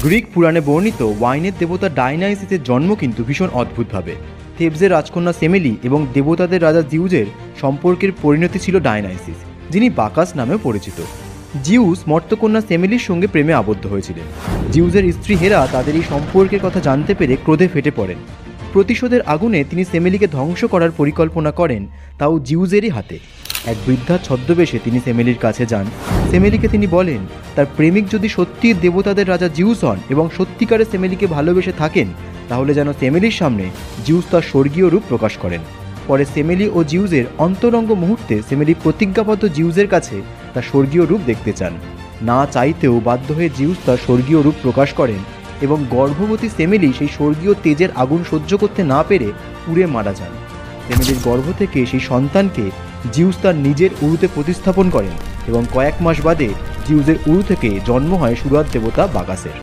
Greek পুরাণে বর্ণিত ওয়াইনের দেবতা ডায়নাইসিসের জন্ম কিন্তু ভীষণ অদ্ভুতভাবে। থেবসের রাজকন্যা সেমেলি এবং দেবতাদের রাজা জিউজের সম্পর্কের পরিণতি ছিল ডায়নাইসিস, যিনি বাকাস নামেও পরিচিত। জিউস মর্ত্যকন্যা সেমেলির সঙ্গে প্রেমে আবদ্ধ হয়েছিলেন। জিউসের স্ত্রী হেরা তাদের এই সম্পর্কের কথা জানতে পেরে ক্রোধে ফেটে পড়েন। প্রতিশোধের আগুনে তিনি সেমেলিকে ধ্বংস করার পরিকল্পনা করেন, তাও জিউজেরই হাতে। এক বৃদ্ধা ছদ্মবেশে তিনি সেমেলির কাছে যান। সেমেলিকে তিনি বলেন, তার প্রেমিক যদি সত্যিই দেবতাদের রাজা জিউস হন এবং সত্যিকারে সেমেলিকে ভালোবেসে থাকেন, তাহলে যেন সেমেলির সামনে জিউস তার স্বর্গীয় রূপ প্রকাশ করেন। পরে সেমেলি ও জিউসের অন্তরঙ্গ মুহূর্তে সেমেলি প্রতিজ্ঞাবদ্ধ জিউসের কাছে তার স্বর্গীয় রূপ দেখতে চান। না চাইতেও বাধ্য হয়ে জিউস তার স্বর্গীয় রূপ প্রকাশ করেন এবং গর্ভবতী সেমেলি সেই স্বর্গীয় তেজের আগুন সহ্য করতে না পেরে পুড়ে মারা যান। সেমেলির গর্ভ থেকে সেই সন্তানকে জিউস তার নিজের উরুতে প্রতিস্থাপন করেন এবং কয়েক মাস বাদে জিউসের উরু থেকে জন্ম হয় সুরাত দেবতা বাকাসের।